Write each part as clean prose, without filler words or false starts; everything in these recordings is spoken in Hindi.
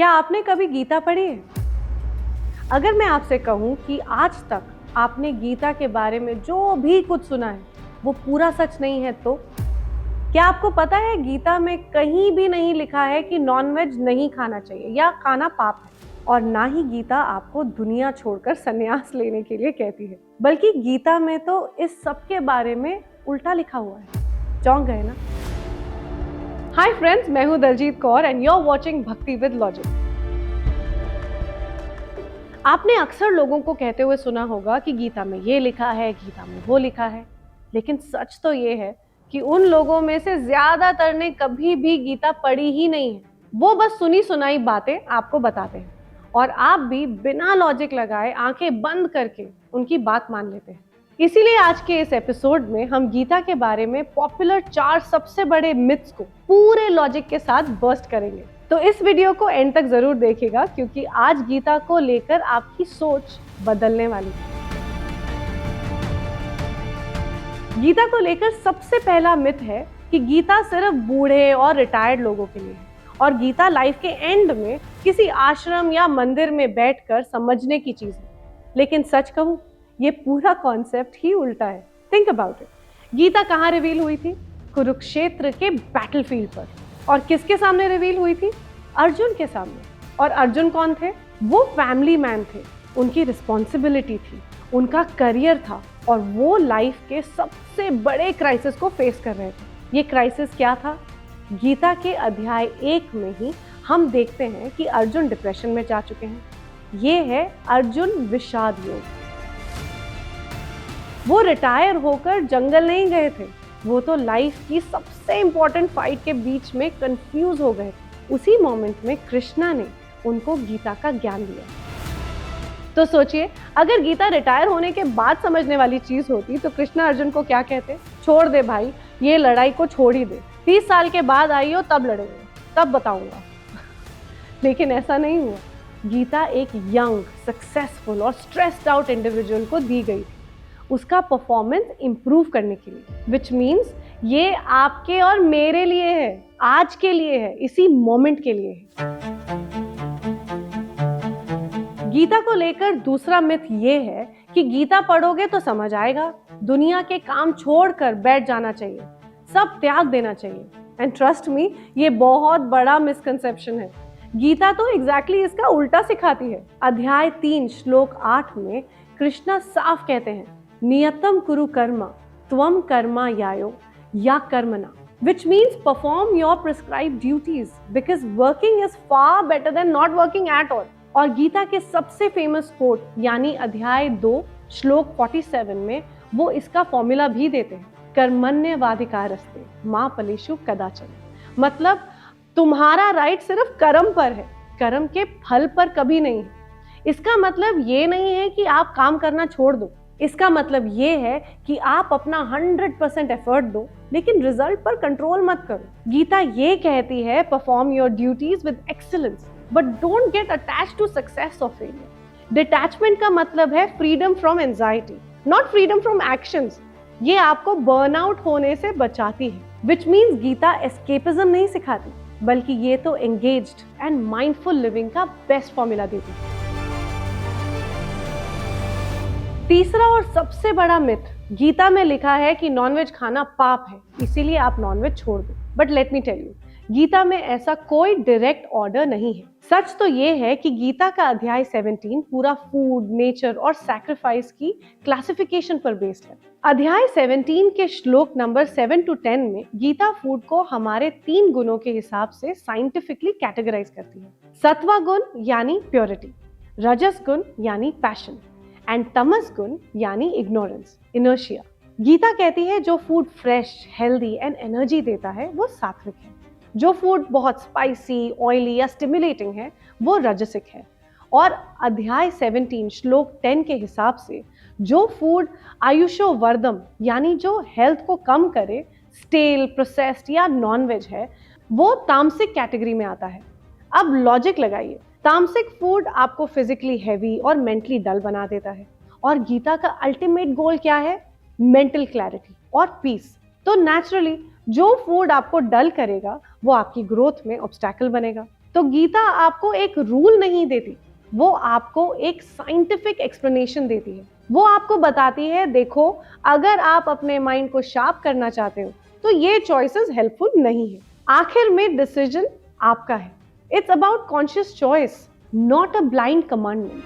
क्या आपने कभी गीता पढ़ी है? अगर मैं आपसे कहूँ कि आज तक आपने गीता के बारे में जो भी कुछ सुना है वो पूरा सच नहीं है तो क्या आपको पता है गीता में कहीं भी नहीं लिखा है कि नॉनवेज नहीं खाना चाहिए या खाना पाप है। और ना ही गीता आपको दुनिया छोड़कर संन्यास लेने के लिए कहती है, बल्कि गीता में तो इस सब के बारे में उल्टा लिखा हुआ है। चौंक गए ना? हाय फ्रेंड्स, मैं हूं Daljeet Kaur and you are watching Bhakti with logic. आपने अक्सर लोगों को कहते हुए सुना होगा कि गीता में ये लिखा है, गीता में वो लिखा है, लेकिन सच तो ये है कि उन लोगों में से ज्यादातर ने कभी भी गीता पढ़ी ही नहीं है। वो बस सुनी सुनाई बातें आपको बताते हैं और आप भी बिना लॉजिक लगाए आंखें बंद करके उनकी बात मान लेते हैं। इसीलिए आज के इस एपिसोड में हम गीता के बारे में पॉपुलर 4 सबसे बड़े मिथ्स को पूरे लॉजिक के साथ बर्स्ट करेंगे। तो इस वीडियो को एंड तक जरूर देखिएगा क्योंकि आज गीता को लेकर आपकी सोच बदलने वाली है। गीता को लेकर सबसे पहला मिथ है कि गीता सिर्फ बूढ़े और रिटायर्ड लोगों के लिए है और गीता लाइफ के एंड में किसी आश्रम या मंदिर में बैठकर समझने की चीज है। लेकिन सच कहूं, ये पूरा कॉन्सेप्ट ही उल्टा है। Think about it. गीता कहाँ रिवील हुई थी? कुरुक्षेत्र के बैटलफील्ड पर। और किसके सामने रिवील हुई थी? अर्जुन के सामने। और अर्जुन कौन थे? वो फैमिली मैन थे। उनकी रिस्पॉन्सिबिलिटी थी, उनका करियर था और वो लाइफ के सबसे बड़े क्राइसिस को फेस कर रहे थे। ये क्राइसिस क्या था? गीता के अध्याय 1 में ही हम देखते हैं कि अर्जुन डिप्रेशन में जा चुके हैं। ये है अर्जुन विषाद योग। वो रिटायर होकर जंगल नहीं गए थे, वो तो लाइफ की सबसे इंपॉर्टेंट फाइट के बीच में कंफ्यूज हो गए थे। उसी मोमेंट में कृष्णा ने उनको गीता का ज्ञान दिया। तो सोचिए, अगर गीता रिटायर होने के बाद समझने वाली चीज होती तो कृष्णा अर्जुन को क्या कहते? छोड़ दे भाई, ये लड़ाई को छोड़ ही दे, 30 साल के बाद आई हो तब लड़ेंगे, तब बताऊंगा। लेकिन ऐसा नहीं हुआ। गीता एक यंग, सक्सेसफुल और स्ट्रेस्ड आउट इंडिविजुअल को दी गई थी उसका परफॉर्मेंस इंप्रूव करने के लिए, विच मीन्स ये आपके और मेरे लिए है, आज के लिए है, इसी मोमेंट के लिए है। गीता को लेकर दूसरा मिथ ये है कि गीता पढ़ोगे तो समझ आएगा, दुनिया के काम छोड़कर बैठ जाना चाहिए, सब त्याग देना चाहिए। एंड ट्रस्ट मी, ये बहुत बड़ा मिसकंसेप्शन है। गीता तो एग्जैक्टली इसका उल्टा सिखाती है। अध्याय 3 श्लोक 8 में कृष्णा साफ कहते हैं, नियतम कुरु कर्मा त्वम कर्मा यायो या कर्मणा, which means perform your prescribed duties because working is far better than not working at all। और गीता के सबसे फेमस कोट यानी अध्याय 2 श्लोक 47 में वो इसका फॉर्मूला भी देते हैं, कर्मण्यवाधिकारस्ते मां फलेषु कदाचन। मतलब तुम्हारा राइट सिर्फ कर्म पर है, कर्म के फल पर कभी नहीं है। इसका मतलब ये नहीं है कि आप काम करना छोड़ दो, इसका मतलब ये है कि आप अपना 100% एफर्ट दो लेकिन रिजल्ट पर कंट्रोल मत करो। गीता ये कहती है, perform your duties with excellence but don't get attached to success और फेलियर। डिटैचमेंट का मतलब है freedom from anxiety, not freedom from actions. ये आपको बर्नआउट होने से बचाती है, विच मीन्स गीता एस्केपिज्म नहीं सिखाती, बल्कि ये तो एंगेज्ड एंड माइंडफुल लिविंग का बेस्ट फॉर्मूला देती है। तीसरा और सबसे बड़ा मिथ, गीता में लिखा है कि नॉनवेज खाना पाप है, इसीलिए आप नॉनवेज छोड़ दो। But let me tell you, Gita में ऐसा कोई डायरेक्ट ऑर्डर नहीं है। सच तो ये है कि गीता का अध्याय 17 पूरा फूड, नेचर और सैक्रिफाइस की क्लासिफिकेशन पर बेस्ड है। अध्याय 17 के श्लोक नंबर 7 to 10 में गीता फूड को हमारे 3 गुणों के हिसाब से साइंटिफिकली कैटेगराइज करती है। सत्वा गुण यानी प्योरिटी, रजस गुण यानी पैशन एंड तमस गुण यानी इग्नोरेंस, इनर्शिया। गीता कहती है जो food fresh, healthy and energy देता है वो सात्विक है, जो फूड बहुत स्पाइसी, ऑयली या स्टिमुलेटिंग है वो रजसिक है। और अध्याय 17 श्लोक 10 के हिसाब से जो फूड आयुषो वर्धम यानी जो हेल्थ को कम करे, स्टेल, प्रोसेस्ड या नॉनवेज है, वो तामसिक कैटेगरी में आता है। अब लॉजिक लगाइए, तामसिक फूड आपको फिजिकली हैवी और मेंटली डल बना देता है और गीता का अल्टीमेट गोल क्या है? मेंटल क्लैरिटी और पीस। तो नेचुरली जो फूड आपको डल करेगा वो आपकी ग्रोथ में ऑब्स्टैकल बनेगा। तो गीता आपको एक रूल नहीं देती, वो आपको एक साइंटिफिक एक्सप्लेनेशन देती है। वो आपको बताती है, देखो अगर आप अपने माइंड को शार्प करना चाहते हो तो ये चॉइसेस हेल्पफुल नहीं है। आखिर में डिसीजन आपका है। It's about conscious choice, not a blind commandment.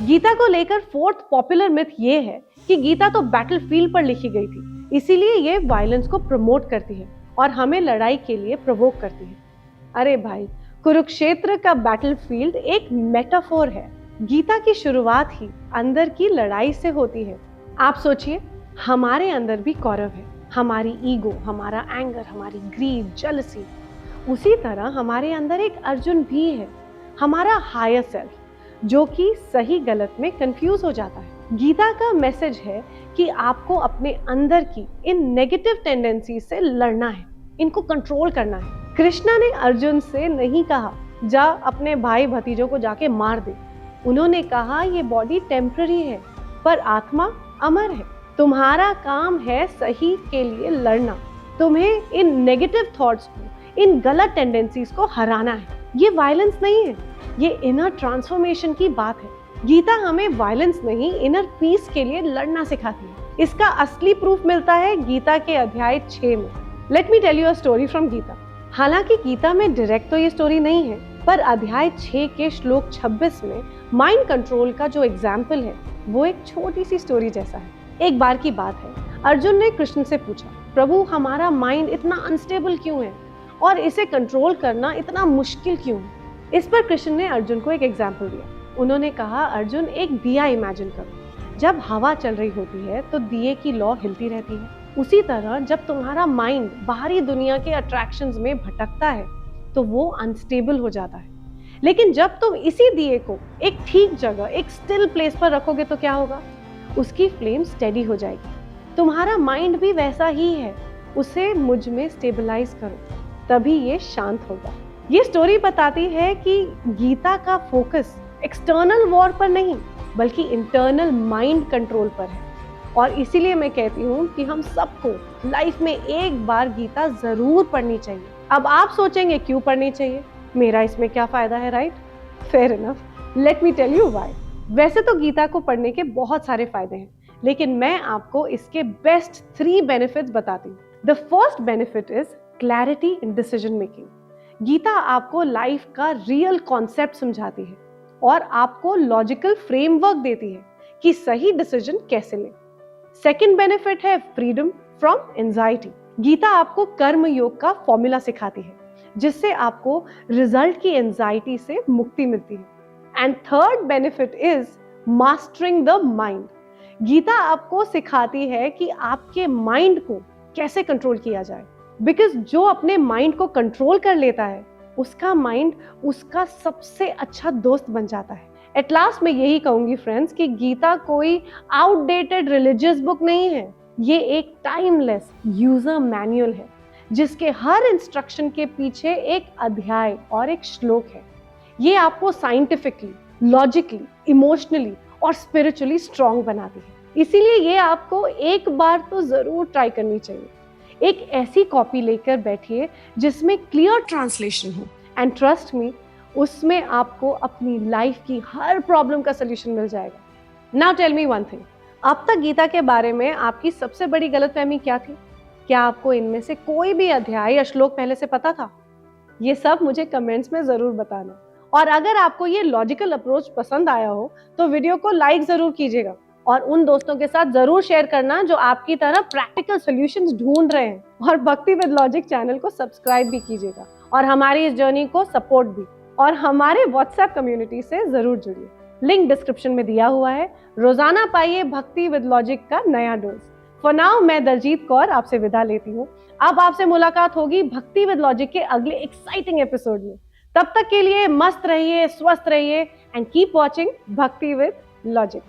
Gita को लेकर फोर्थ पॉपुलर मिथ ये है कि गीता तो बैटलफील्ड पर लिखी गई थी, इसीलिए ये वायलेंस को प्रमोट करती है और हमें लड़ाई के लिए प्रोवोक करती है। अरे भाई, कुरुक्षेत्र का बैटलफील्ड एक मेटाफोर है। गीता की शुरुआत ही अंदर की लड़ाई से होती है। आप सोचिए, हमारे अंदर भी कौरव है, हमारी ईगो, हमारा एंगर, हमारी ग्रीड, जेलसी। उसी तरह हमारे अंदर एक अर्जुन भी है, हमारा हायर सेल्फ, जो कि सही गलत में कंफ्यूज हो जाता है। गीता का मैसेज है कि आपको अपने अंदर की इन नेगेटिव टेंडेंसी से लड़ना है, इनको कंट्रोल करना है। कृष्णा ने अर्जुन से नहीं कहा जा अपने भाई भतीजों को जाके मार दे। उन्होंने कहा ये बॉडी टेम्पररी है पर आत्मा अमर है। तुम्हारा काम है सही के लिए लड़ना। तुम्हें इन नेगेटिव थॉट्स को, इन गलत टेंडेंसीज को हराना है। ये वायलेंस नहीं है, ये इनर ट्रांसफॉर्मेशन की बात है। गीता हमें वायलेंस नहीं, इनर पीस के लिए लड़ना सिखाती है। इसका असली प्रूफ मिलता है गीता के अध्याय 6 में। Let me tell you a story from Gita. हालांकि गीता में डायरेक्ट तो ये स्टोरी नहीं है, पर अध्याय 6 के श्लोक 26 में माइंड कंट्रोल का जो एग्जाम्पल है वो एक छोटी सी स्टोरी जैसा है। एक बार की बात है, अर्जुन ने कृष्ण से पूछा, प्रभु हमारा माइंड इतना अनस्टेबल क्यों है और इसे कंट्रोल करना इतना मुश्किल क्यों है? इस पर कृष्ण ने अर्जुन को एक एग्जाम्पल दिया। उन्होंने कहा, अर्जुन एक दिया इमेजिन करो। जब हवा चल रही होती है तो दिए की लौ हिलती रहती है। उसी तरह जब तुम्हारा माइंड बाहरी दुनिया के अट्रैक्शंस में भटकता है तो वो अनस्टेबल हो जाता है। लेकिन जब तुम इसी दिए को एक ठीक जगह, एक स्टिल प्लेस पर रखोगे तो क्या होगा? उसकी फ्लेम स्टेडी हो जाएगी। तुम्हारा माइंड भी वैसा ही है, उसे मुझ में स्टेबलाइज करो, तभी ये शांत होगा। ये स्टोरी बताती है कि गीता का फोकस एक्सटर्नल वॉर पर नहीं बल्कि इंटरनल माइंड कंट्रोल पर है। और इसीलिए मैं कहती हूँ कि हम सबको लाइफ में एक बार गीता जरूर पढ़नी चाहिए। अब आप सोचेंगे क्यों पढ़नी चाहिए, मेरा इसमें क्या फायदा है, right? Fair enough, let me tell you why. वैसे तो गीता को पढ़ने के बहुत सारे फायदे हैं, लेकिन मैं आपको इसके बेस्ट 3 बेनिफिट्स बताती हूँ। The first benefit is clarity in decision making. Gita आपको लाइफ का रियल कॉन्सेप्ट समझाती है और आपको लॉजिकल फ्रेमवर्क देती है कि सही डिसीजन कैसे लें। सेकंड बेनिफिट है फ्रीडम फ्रॉम एंजाइटी। गीता आपको कर्म योग का फॉर्मूला सिखाती है जिससे आपको रिजल्ट की एंजाइटी से मुक्ति मिलती है। And third benefit is mastering the mind. Gita आपको सिखाती है कि आपके माइंड को कैसे कंट्रोल किया जाए, बिकॉज जो अपने माइंड को कंट्रोल कर लेता है उसका माइंड उसका सबसे अच्छा दोस्त बन जाता है। एट लास्ट मैं यही कहूंगी फ्रेंड्स कि गीता कोई आउटडेटेड रिलीजियस बुक नहीं है, ये एक टाइमलेस यूजर मैनुअल है जिसके हर इंस्ट्रक्शन के पीछे एक अध्याय और एक श्लोक है। ये आपको साइंटिफिकली, लॉजिकली, इमोशनली और स्पिरिचुअली स्ट्रॉन्ग बनाती है। इसीलिए ये आपको एक बार तो जरूर ट्राई करनी चाहिए। एक ऐसी कॉपी लेकर बैठिए जिसमें क्लियर ट्रांसलेशन हो, एंड ट्रस्ट मी, उसमें आपको अपनी लाइफ की हर प्रॉब्लम का सलूशन मिल जाएगा। Now tell me one thing, अब तक गीता के बारे में आपकी सबसे बड़ी गलतफहमी क्या थी? क्या आपको इनमें से कोई भी अध्याय या श्लोक पहले से पता था? ये सब मुझे कमेंट्स में जरूर बताना। और अगर आपको ये लॉजिकल अप्रोच पसंद आया हो तो वीडियो को लाइक जरूर कीजिएगा और उन दोस्तों के साथ जरूर शेयर करना जो आपकी तरह प्रैक्टिकल सॉल्यूशंस ढूंढ रहे हैं। और भक्ति विद लॉजिक चैनल को सब्सक्राइब भी कीजिएगा और हमारी इस जर्नी को सपोर्ट भी, और हमारे व्हाट्सएप कम्युनिटी से जरूर जुड़िए। लिंक डिस्क्रिप्शन में दिया हुआ है। रोजाना पाइए भक्ति विद लॉजिक का नया डोज। फॉर नाउ मैं दलजीत कौर आपसे विदा लेती हूँ। अब आपसे मुलाकात होगी भक्ति विद लॉजिक के अगले एक्साइटिंग एपिसोड में। तब तक के लिए मस्त रहिए, स्वस्थ रहिए एंड कीप वॉचिंग भक्ति विद लॉजिक।